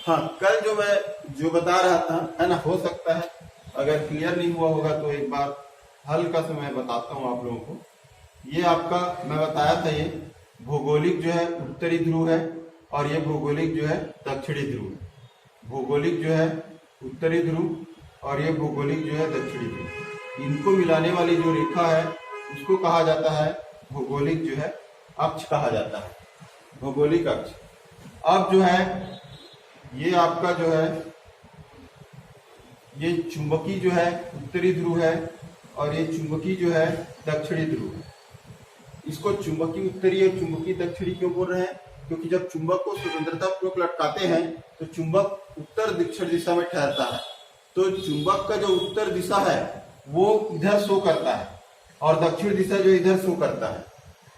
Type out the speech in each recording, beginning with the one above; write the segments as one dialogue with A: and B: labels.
A: हाँ, कल जो मैं जो बता रहा था, है ना, हो सकता है अगर क्लियर नहीं हुआ होगा तो एक बार हल्का सा मैं बताता हूँ आप लोगों को। ये आपका मैं बताया था, ये भौगोलिक जो है उत्तरी ध्रुव है और ये भौगोलिक जो है दक्षिणी ध्रुव है। भौगोलिक जो है उत्तरी ध्रुव और ये भौगोलिक जो है दक्षिणी ध्रुव, इनको मिलाने वाली जो रेखा है उसको कहा जाता है भौगोलिक जो है अक्ष कहा जाता है, भौगोलिक अक्ष। अब जो है ये आपका जो है ये चुंबकी जो है उत्तरी ध्रुव है और ये चुंबकी जो है दक्षिणी ध्रुव है। इसको चुंबकी उत्तरी और चुंबकी दक्षिणी क्यों बोल रहे हैं? क्योंकि जब चुंबक को स्वतंत्रता पूर्वक लटकाते हैं तो चुंबक उत्तर दक्षिण दिशा में ठहरता है। तो चुंबक का जो उत्तर दिशा है वो इधर शो करता है और दक्षिण दिशा जो इधर शो करता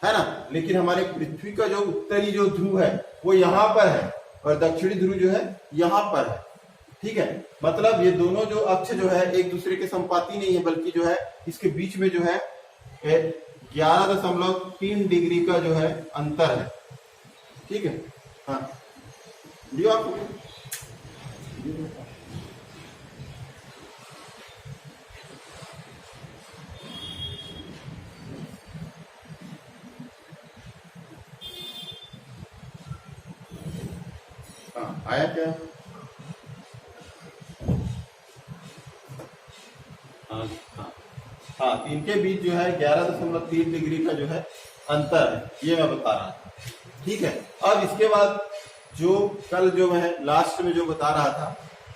A: है ना। लेकिन हमारे पृथ्वी का जो उत्तरी जो ध्रुव है वो यहाँ पर है और दक्षिणी ध्रुव जो है यहाँ पर है। ठीक है, मतलब ये दोनों जो अक्ष जो है एक दूसरे के संपाती नहीं है, बल्कि जो है इसके बीच में जो है 11.3 डिग्री का जो है अंतर है। ठीक है, हाँ लियो आप। हाँ आया क्या? हाँ, इनके बीच जो है 11.3 डिग्री का जो है अंतर है, ये मैं बता रहा था। ठीक है, अब इसके बाद जो कल जो मैं लास्ट में जो बता रहा था,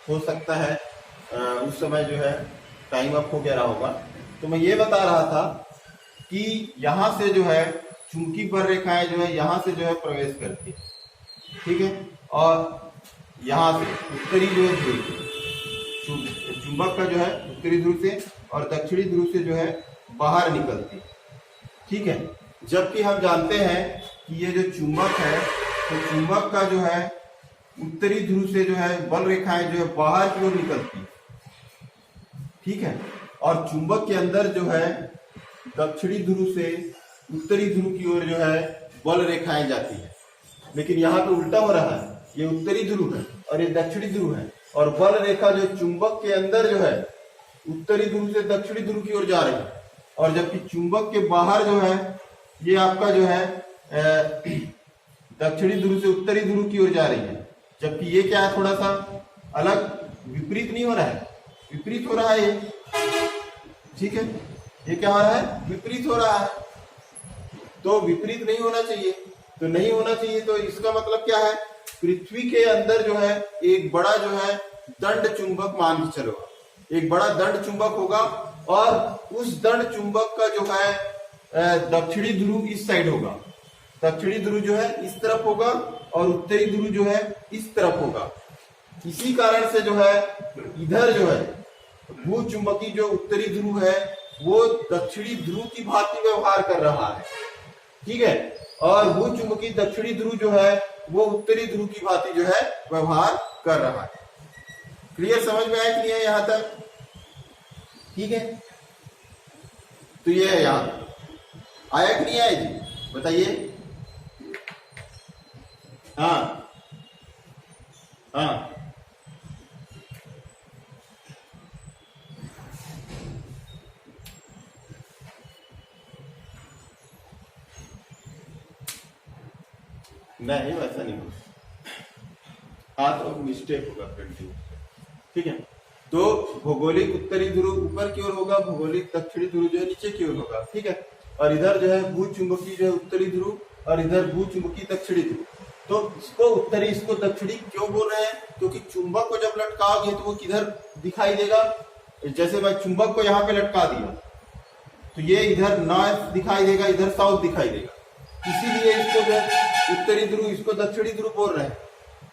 A: हो सकता है उस समय जो है टाइम अप हो गया रहा होगा, तो मैं ये बता रहा था कि यहाँ से जो है चुंबकीय पर रेखाएं जो है यहाँ से जो है प्रवेश करती है। ठीक है, और यहाँ से उत्तरी जो है ध्रुव, चुंबक का जो है उत्तरी ध्रुव से और दक्षिणी ध्रुव से जो है बाहर निकलती है। ठीक है, जबकि हम जानते हैं कि ये जो चुंबक है तो चुंबक का जो है उत्तरी ध्रुव से जो है बल रेखाएं जो है बाहर की ओर निकलती है। ठीक है, और चुंबक के अंदर जो है दक्षिणी ध्रुव से उत्तरी ध्रुव की ओर जो है बल रेखाएं जाती है। लेकिन यहाँ पे उल्टा हो रहा है, ये उत्तरी ध्रुव है और ये दक्षिणी ध्रुव है और बल रेखा जो चुंबक के अंदर जो है उत्तरी ध्रुव से दक्षिणी ध्रुव की ओर जा रही है, और जबकि चुंबक के बाहर जो है ये आपका जो है दक्षिणी ध्रुव से उत्तरी ध्रुव की ओर जा रही है। जबकि ये क्या है, थोड़ा सा अलग, विपरीत नहीं हो रहा है, विपरीत हो रहा है ये। ठीक है, ये क्या हो रहा है, विपरीत हो रहा है। तो विपरीत नहीं होना चाहिए, तो नहीं होना चाहिए, तो इसका मतलब क्या है, पृथ्वी के अंदर जो है एक बड़ा जो है दंड चुंबक मान के चलो, एक बड़ा दंड चुंबक होगा और उस दंड चुंबक का जो है दक्षिणी ध्रुव इस साइड होगा, दक्षिणी ध्रुव जो है इस तरफ होगा और उत्तरी ध्रुव जो है इस तरफ होगा। इसी कारण से जो है इधर जो है भू चुंबकी जो उत्तरी ध्रुव है वो दक्षिणी ध्रुव की भांति व्यवहार कर रहा है। ठीक है, और भू चुंबकी दक्षिणी ध्रुव जो है वो उत्तरी ध्रुव की भांति जो है व्यवहार कर रहा है। क्लियर, समझ में आया कि नहीं है यहां तक? ठीक है, तो ये है, यहां आया कि नहीं आया जी, बताइए। हाँ हाँ, नहीं वैसा नहीं होगा, हाँ तो मिस्टेक होगा प्रिंटिंग। ठीक है, तो भौगोलिक उत्तरी ध्रुव ऊपर की ओर होगा, भौगोलिक दक्षिणी ध्रुव जो है नीचे की ओर होगा। ठीक है, और इधर जो है भू चुंबकी जो है उत्तरी ध्रुव और इधर भू चुंबकी दक्षिणी ध्रुव। तो इसको उत्तरी इसको दक्षिणी क्यों बोल रहे हैं? क्योंकि चुंबक को जब लटकाओगे तो वो किधर दिखाई देगा, जैसे मैं चुंबक को यहाँ पे लटका दिया तो ये इधर नॉर्थ दिखाई देगा, इधर साउथ दिखाई देगा, इसीलिए इसको जो उत्तरी ध्रुव इसको दक्षिणी ध्रुव बोल रहे हैं।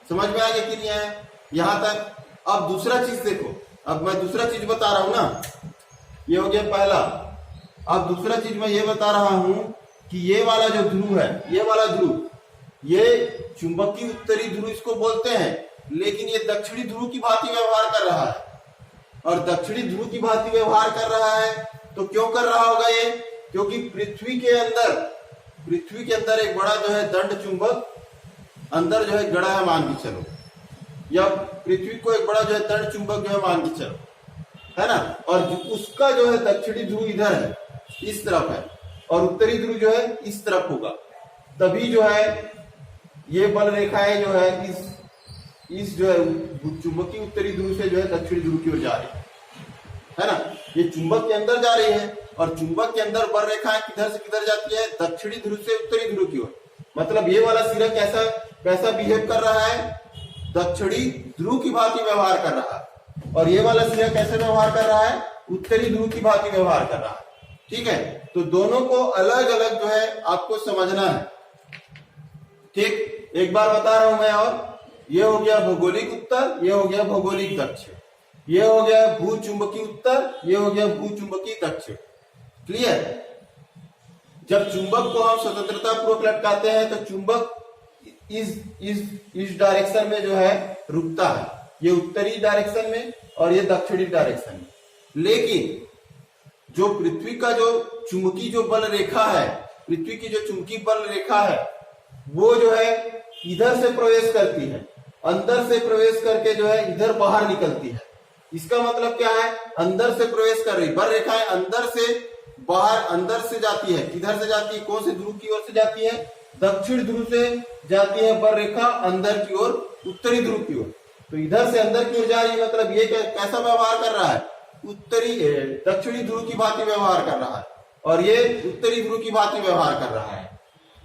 A: समझ में आ गया कि नहीं आया यहां तक? अब दूसरा चीज देखो, अब मैं दूसरा चीज बता रहा हूं ना, ये हो गया पहला। अब दूसरा चीज मैं ये बता रहा हूं कि ये वाला जो ध्रुव है, ये वाला ध्रुव, ये चुंबकीय उत्तरी ध्रुव इसको बोलते हैं, लेकिन ये दक्षिणी ध्रुव की भांति व्यवहार कर रहा है। और दक्षिणी ध्रुव की भांति व्यवहार कर रहा है तो क्यों कर रहा होगा ये? क्योंकि पृथ्वी के अंदर एक बड़ा जो है दंड चुंबक अंदर जो है गड़ा है, मान के चलो। या पृथ्वी को एक बड़ा जो है तर्ण चुंबक जो है मान के चलो, है ना, और उसका जो है दक्षिणी ध्रुव इधर है, इस तरफ है, और उत्तरी ध्रुव जो है इस तरफ होगा, तभी जो है ये बल रेखाएं जो है इस जो है चुंबकीय उत्तरी ध्रुव से जो है दक्षिणी ध्रुव की ओर जा रही है ना। ये चुंबक के अंदर जा रही है और चुंबक के अंदर बल रेखाएं किधर से किधर जाती है, दक्षिणी ध्रुव से उत्तरी ध्रुव की ओर। मतलब ये वाला सिरा कैसा कैसा बिहेव कर रहा है, दक्षिणी ध्रुव की भांति व्यवहार कर रहा है, और ये वाला सिरा कैसे व्यवहार कर रहा है, उत्तरी ध्रुव की भांति व्यवहार कर रहा है। ठीक है, तो दोनों को अलग अलग जो है आपको समझना है। ठीक, एक बार बता रहा हूं मैं, और ये हो गया भौगोलिक उत्तर, ये हो गया भौगोलिक दक्षिण, ये हो गया भू चुंबकीय उत्तर, ये हो गया भू चुंबकीय दक्षिण। क्लियर। जब चुंबक को हम स्वतंत्रता पूर्वक लटकाते हैं तो चुंबक इस डायरेक्शन में जो है रुकता है, ये उत्तरी डायरेक्शन में और ये दक्षिणी डायरेक्शन में। लेकिन जो पृथ्वी का जो चुंबकीय जो बल रेखा है, पृथ्वी की जो चुंबकीय बल रेखा है, वो जो है इधर से प्रवेश करती है, अंदर से प्रवेश करके जो है इधर बाहर निकलती है। इसका मतलब क्या है, अंदर से प्रवेश कर रही बल रेखाएं अंदर से बाहर, अंदर से जाती है, किधर से जाती है, कौन से ध्रुव की ओर से जाती है, दक्षिण ध्रुव से जाती है बल रेखा अंदर की ओर, उत्तरी ध्रुव की ओर। तो इधर से अंदर की ओर जा रही है, मतलब ये कैसा व्यवहार कर रहा है, उत्तरी दक्षिणी ध्रुव की भांति व्यवहार कर रहा है, और ये उत्तरी ध्रुव की भांति व्यवहार कर रहा है।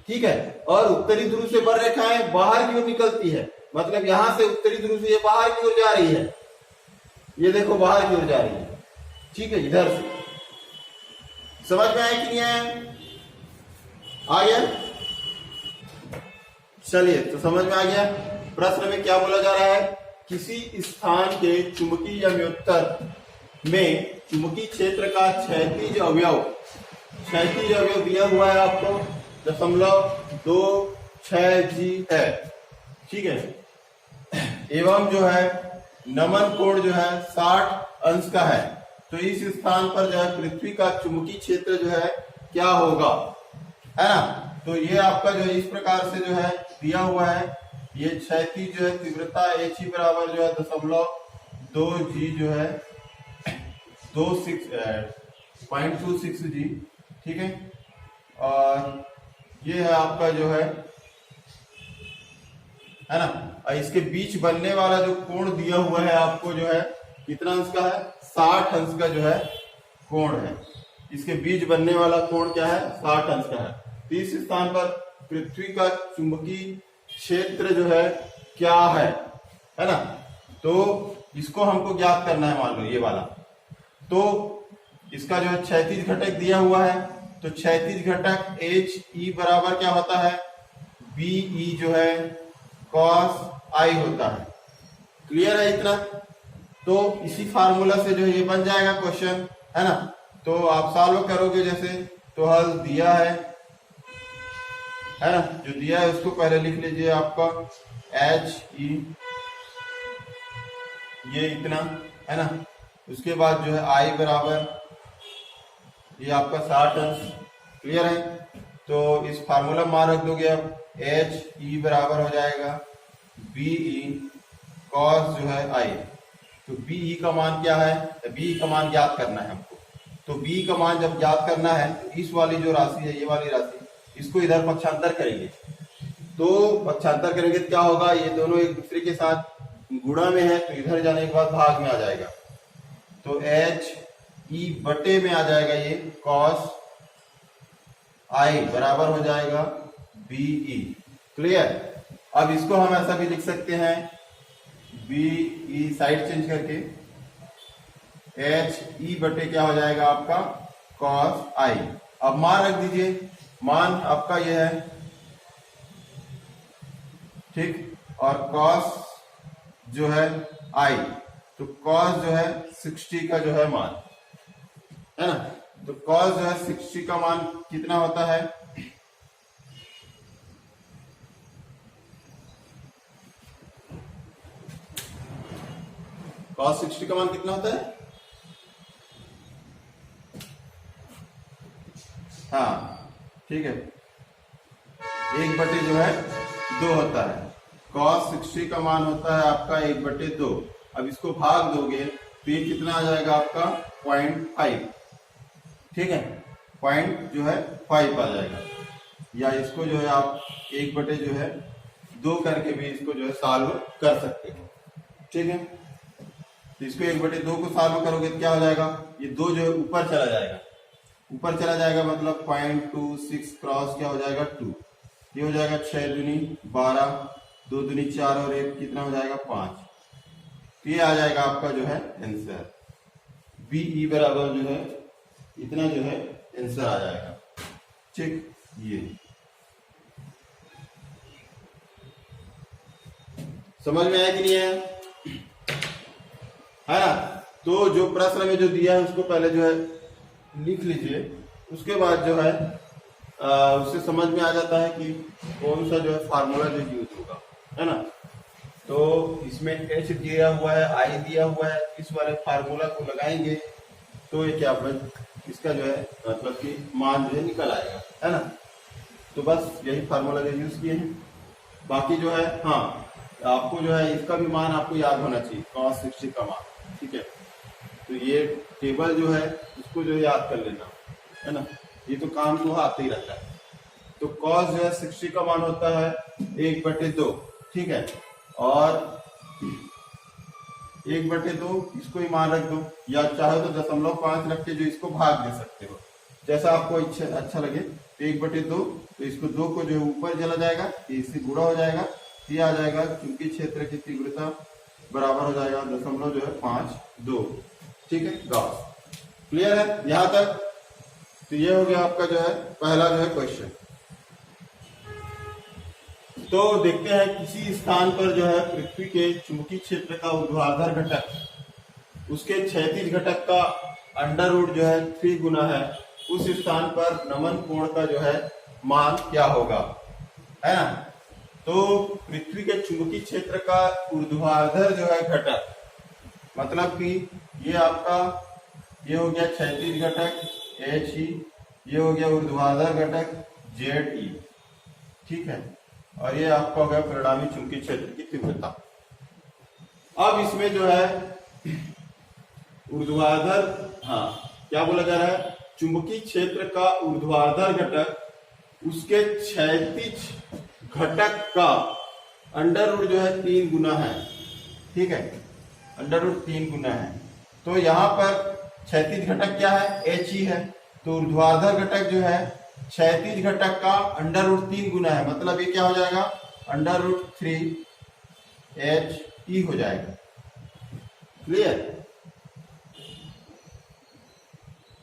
A: ठीक है, और उत्तरी ध्रुव से बल रेखाएं बाहर की ओर निकलती है, मतलब यहां से उत्तरी ध्रुव से ये बाहर की ओर जा रही है, ये देखो बाहर की ओर जा रही है। ठीक है, इधर से समझ में आया कि नहीं आया, आ गया? चलिए, तो समझ में आ गया। प्रश्न में क्या बोला जा रहा है, किसी स्थान के चुंबकीय या व्युत्तर में चुंबकीय क्षेत्र का क्षैतिज अवयव दिया हुआ है आपको 0.26 G है। ठीक है, एवं जो है नमन कोण जो है 60 अंश का है, तो इस स्थान पर जो है पृथ्वी का चुंबकीय क्षेत्र जो है क्या होगा, है ना। तो ये आपका जो है इस प्रकार से जो है दिया हुआ है, ये क्षैतिज जो है तीव्रता He बराबर जो है 0.2 G जो है 0.26 G। ठीक है, और ये है आपका जो है ना, और इसके बीच बनने वाला जो कोण दिया हुआ है आपको जो है कितना अंश का है, 60 अंश का जो है कोण है। इसके बीच बनने वाला कोण क्या है, 60 अंश का है। तो इस स्थान पर पृथ्वी का चुंबकीय क्षेत्र जो है क्या है ना। तो इसको हमको ज्ञात करना है, मान लो ये वाला, तो इसका जो है क्षैतिज घटक दिया हुआ है, तो क्षैतिज घटक He बराबर क्या होता है, BE जो है cos I होता है। क्लियर है इतना? तो इसी फार्मूला से जो है ये बन जाएगा क्वेश्चन, है ना। तो आप सॉल्व करोगे जैसे, तो हल दिया है ना, जो दिया है उसको पहले लिख लीजिए आपका He ये इतना, है ना। उसके बाद जो है I बराबर ये आपका 60 अंश। क्लियर है? तो इस फार्मूला मान रख दोगे, अब He बराबर हो जाएगा BE cos जो है I। तो BE का मान क्या है, BE का मान ज्ञात करना है हमको। तो BE का मान जब ज्ञात करना है, इस वाली जो राशि है, ये वाली राशि, इसको इधर पक्षांतर करेंगे। तो पक्षांतर करेंगे तो क्या होगा, ये दोनों एक दूसरे के साथ गुणा में है, तो इधर जाने के बाद भाग में आ जाएगा। तो HE बटे में आ जाएगा ये cos I बराबर हो जाएगा BE। क्लियर? अब इसको हम ऐसा भी लिख सकते हैं, BE साइड चेंज करके HE बटे क्या हो जाएगा आपका cos I। अब मान रख दीजिए, मान आपका ये है, ठीक, और cos जो है I, तो cos जो है 60 का जो है मान, है ना। तो cos जो है 60 का मान कितना होता है, cos 60 का मान कितना होता है, हाँ ठीक है, 1/2 जो है 2 होता है। cos 60 का मान होता है आपका 1/2। अब इसको भाग दोगे तो ये कितना आ जाएगा आपका 0.5। ठीक है, पॉइंट जो है 5 आ जाएगा। या इसको जो है आप 1/2 करके भी इसको जो है सॉल्व कर सकते हो। ठीक है, तो इसको 1/2 को सॉल्व करोगे तो क्या हो जाएगा, ये 2 जो है ऊपर चला जाएगा। ऊपर चला जाएगा मतलब 0.26 क्रॉस क्या हो जाएगा 2। ये हो जाएगा 6 दूनी 12, 2 दूनी 4 और 1 कितना हो जाएगा 5। तो ये आ जाएगा आपका जो है आंसर। BE बराबर जो है इतना जो है आंसर आ जाएगा। ठीक, ये समझ में आया कि नहीं है ना। तो जो प्रश्न में जो दिया है उसको पहले जो है लिख लीजिए, उसके बाद जो है उससे समझ में आ जाता है कि कौन सा जो है फार्मूला जो यूज होगा, है ना। तो इसमें H दिया हुआ है, I दिया हुआ है, इस वाले फार्मूला को लगाएंगे तो ये क्या इसका जो है मतलब कि मान जो है निकल आएगा, है ना। तो बस यही फार्मूला जो यूज किए हैं। बाकी जो है हाँ, आपको जो है इसका भी मान आपको याद होना चाहिए, cos 60 का मान। ठीक है, तो ये टेबल जो है उसको जो याद कर लेना, है ना। ये तो काम तो आते ही रहता है। तो cos जो है 60 का मान होता है 1/2। ठीक है, और 1/2 इसको ही मान रख दो, या चाहे तो 0.5 रख के जो इसको भाग दे सकते हो, जैसा आपको अच्छा लगे। तो 1/2 तो इसको 2 को जो ऊपर चला जाएगा, इससे गुणा हो जाएगा, ये आ जाएगा चुंबकीय क्षेत्र की तीव्रता बराबर हो जाएगा 0.52। ठीक है, गॉस क्लियर है यहां तक। तो ये हो गया आपका जो है पहला जो है क्वेश्चन। तो देखते हैं किसी स्थान पर जो है पृथ्वी के चुंबकीय क्षेत्र का ऊर्ध्वाधर घटक उसके क्षैतिज घटक का अंडर जो है 3 गुना है, उस स्थान पर नमन कोण का जो है मान क्या होगा, है ना। तो पृथ्वी के चुंबकीय क्षेत्र का ऊर्ध्वाधर जो है घटक, मतलब कि ये आपका ये हो गया क्षैतिज घटक HE, ये हो गया ऊर्ध्वाधर घटक ZE। ठीक है, और ये आपका हो गया परिणामी चुंबकीय क्षेत्र की तीव्रता। अब इसमें जो है ऊर्ध्वाधर, हाँ क्या बोला जा रहा है, चुंबकीय क्षेत्र का ऊर्ध्वाधर घटक उसके क्षैतिज घटक का अंडर जो है 3 गुना है। ठीक है, अंडर 3 गुना है। तो यहाँ पर क्षैतिज घटक क्या है, HE है। तो ऊर्ध्वाधर घटक जो है क्षैतिज घटक का अंडर 3 गुना है, मतलब ये क्या हो जाएगा अंडर 3 HE हो जाएगा। क्लियर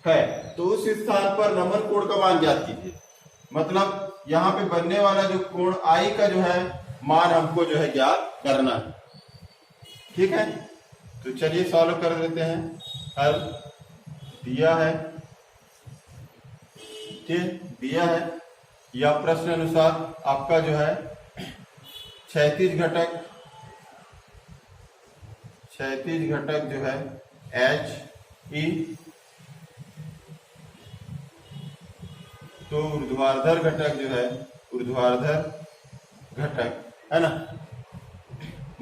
A: है। तो उस स्थान पर नमन कोण का मान ज्ञात कीजिए, मतलब यहाँ पे बनने वाला जो कोण I का जो है मान हमको जो है ज्ञात करना है। ठीक है, तो चलिए सॉल्व कर देते हैं। हल दिया है, ठीक दिया है, या प्रश्न अनुसार आपका जो है क्षैतिज घटक जो है HE, तो ऊर्ध्वाधर घटक जो है ऊर्ध्वाधर घटक, है ना,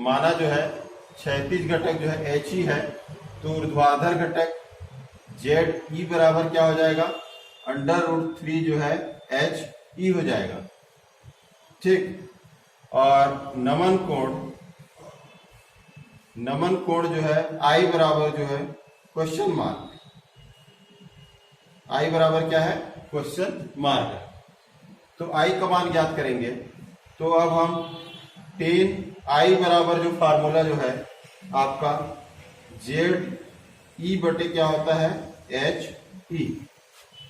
A: माना जो है क्षैतिज घटक जो है HE है, तो ऊर्ध्वाधर घटक ZE बराबर क्या हो जाएगा अंडर 3 जो है HE हो जाएगा। ठीक, और नमन कोण जो है I बराबर जो है क्वेश्चन मार्क, I बराबर क्या है क्वेश्चन मार्क। तो I का मान ज्ञात करेंगे। तो अब हम 10 I बराबर जो फार्मूला जो है आपका ZE बटे क्या होता है HE,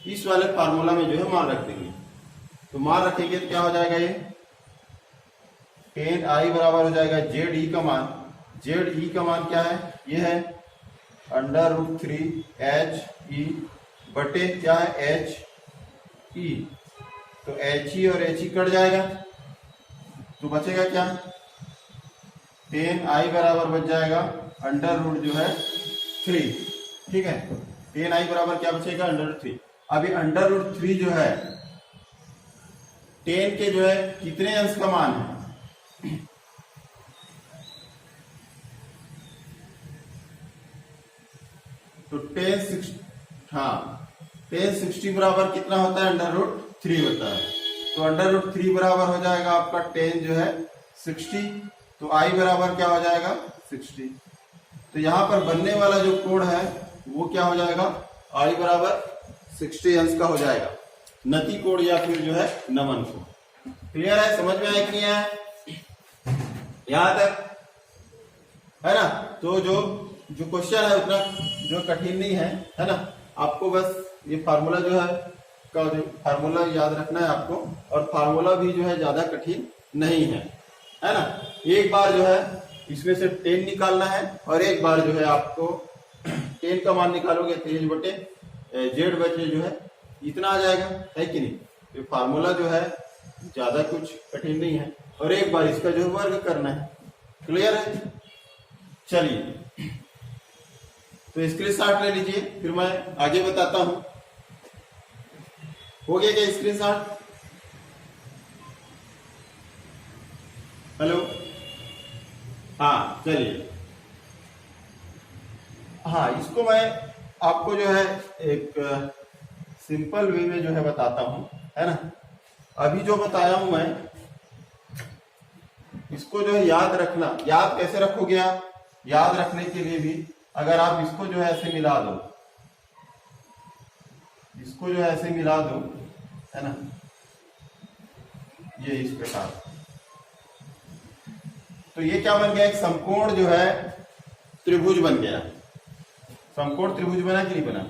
A: इस वाले फार्मूला में जो है मान रख देंगे। तो मान रखेंगे तो क्या हो जाएगा, ये 10I बराबर हो जाएगा ZE का मान। ZE का मान क्या है, ये है अंडर 3 HE बटे क्या है HE। तो HE और HE कट जाएगा तो बचेगा क्या, 10I बराबर बच जाएगा अंडर जो है 3। ठीक है, 10I बराबर क्या बचेगा अंडर 3। अभी अंडर 3 जो है 10 के जो है कितने अंश का मान है, तो टेन 60 बराबर कितना होता है, √3 होता है। तो √3 बराबर हो जाएगा आपका टेन जो है 60, तो आई बराबर क्या हो जाएगा 60। तो यहां पर बनने वाला जो कोण है वो क्या हो जाएगा, आई बराबर 60 अंश का हो जाएगा, नति कोण या फिर जो है नमन कोण। क्लियर है, समझ में आया कि नहीं आया यहां तक, है ना। तो जो क्वेश्चन है उतना जो कठिन नहीं है ना, आपको बस ये फार्मूला जो है का जो फार्मूला याद रखना है आपको, और फार्मूला भी जो है ज्यादा कठिन नहीं है ना। एक बार जो है इसमें से 10 निकालना है, और एक बार जो है आपको 10 का मान निकालोगे तो एच बटे जेड बचे जो है इतना आ जाएगा, है कि नहीं। तो फार्मूला जो है ज्यादा कुछ कठिन नहीं है, और एक बार इसका जो वर्ग करना है। क्लियर है, चलिए तो स्क्रीनशॉट ले लीजिए, फिर मैं आगे बताता हूं। हो गया क्या स्क्रीनशॉट? हेलो, हाँ चलिए, हाँ इसको मैं आपको जो है एक सिंपल वे में जो है बताता हूं, है ना। अभी जो बताया हूं मैं, इसको जो है याद रखना। याद कैसे रखोगे आप? याद रखने के लिए भी अगर आप इसको जो है ऐसे मिला दो, इसको जो है ऐसे मिला दो, है ना, ये इस प्रकार, तो ये क्या बन गया, एक समकोण जो है त्रिभुज बन गया। समकोण त्रिभुज बना कि नहीं बना?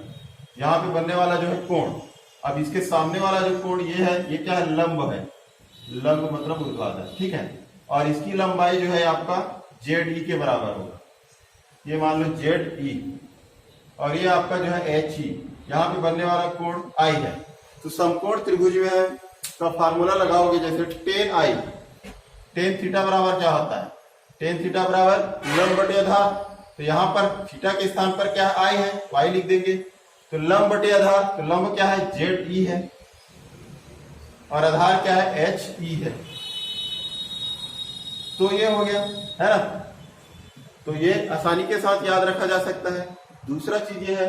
A: यहां पे बनने वाला जो है कोण, अब इसके सामने वाला जो कोण ये है, ये क्या है, लंब है। लंब मतलब ऊर्ध्वाधर, ठीक है। और इसकी लंबाई जो है आपका जेड के बराबर होगा, ये मान लो जेड ई, और ये आपका जो है एच ई। यहाँ पे बनने वाला कोण आई है। तो समकोण त्रिभुज में का फार्मूला लगाओगे, जैसे टेन आई, टेन थीटा बराबर क्या होता है, टेन थीटा बराबर लंब बटे आधार। तो यहाँ पर थीटा के स्थान पर क्या आई है, वाई लिख देंगे। तो लंब बटे आधार, तो लंब क्या है, जेड ई है, और आधार क्या है, एच ई है। तो ये हो गया, है ना। तो ये आसानी के साथ याद रखा जा सकता है। दूसरा चीज ये है,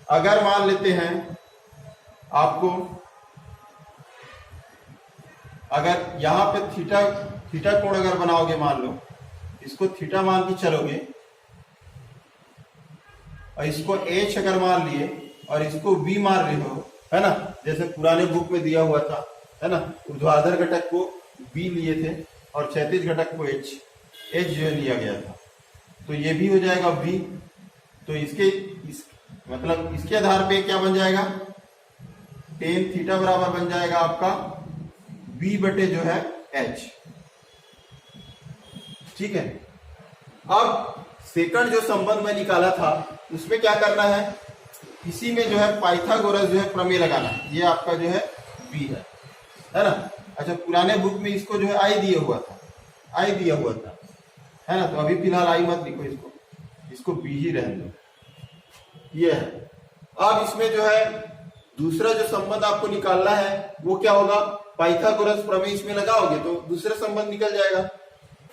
A: अगर मान लेते हैं आपको, अगर यहां पे थीटा कोण अगर बनाओगे, मान लो इसको थीटा मान के चलोगे, और इसको एच अगर मान लिए और इसको वी मान रहे हो, है ना, जैसे पुराने बुक में दिया हुआ था, है ना, ऊर्ध्वाधर घटक को वी लिए थे और क्षैतिज घटक को एच जो है लिया गया था। तो ये भी हो जाएगा वी। तो मतलब इसके आधार पे क्या बन जाएगा, टेन थीटा बराबर बन जाएगा आपका v बटे जो है h, ठीक है। अब सेकंड जो संबंध में निकाला था उसमें क्या करना है, इसी में जो है पाइथागोरस जो है प्रमेय लगाना है। ये आपका जो है v है ना। अच्छा, पुराने बुक में इसको जो है आई दिया हुआ था, आई दिया हुआ था, है ना। तो अभी फिलहाल आई मत लिखो, इसको बी ही रहने दो, ये है। अब इसमें जो है दूसरा जो संबंध आपको निकालना है वो क्या होगा, पाइथागोरस प्रमेय इसमें लगाओगे तो दूसरा संबंध निकल जाएगा।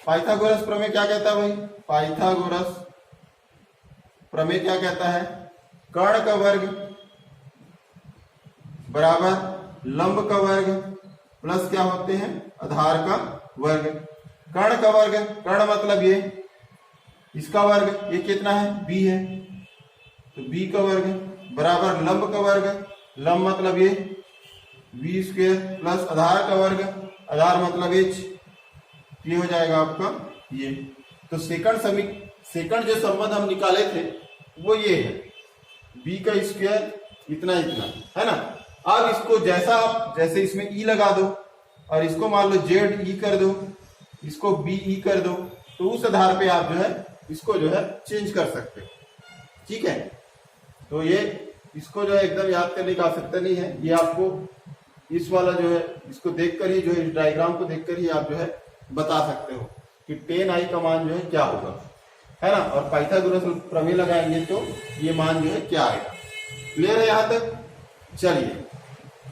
A: पाइथागोरस प्रमेय क्या कहता है भाई, पाइथागोरस प्रमेय क्या कहता है, कर्ण का वर्ग बराबर लंब का वर्ग प्लस क्या होते हैं, आधार का वर्ग। कर्ण का वर्ग, कर्ण मतलब ये, इसका वर्ग ये कितना है, b है, तो b का वर्ग बराबर लंब का वर्ग, लंब मतलब ये v स्क्वायर प्लस आधार का वर्ग, आधार मतलब h, ये हो जाएगा आपका ये। तो सेकंड जो संबंध हम निकाले थे वो ये है, b का स्क्वायर इतना इतना, है ना। अब इसको जैसे इसमें e लगा दो और इसको मान लो जेड ई कर दो, इसको बी ई कर दो, तो उस आधार पे आप जो है इसको जो है चेंज कर सकते हो, ठीक है। तो ये इसको जो है एकदम याद करने की आवश्यकता नहीं है, ये आपको इस वाला जो है इसको देखकर ही जो है इस डायग्राम को देखकर ही आप जो है बता सकते हो कि टेन आई का मान जो है क्या होगा, है ना। और पाइथागोरस प्रमेय लगाएंगे तो ये मान जो है क्या आएगा। क्लियर है यहाँ तक? चलिए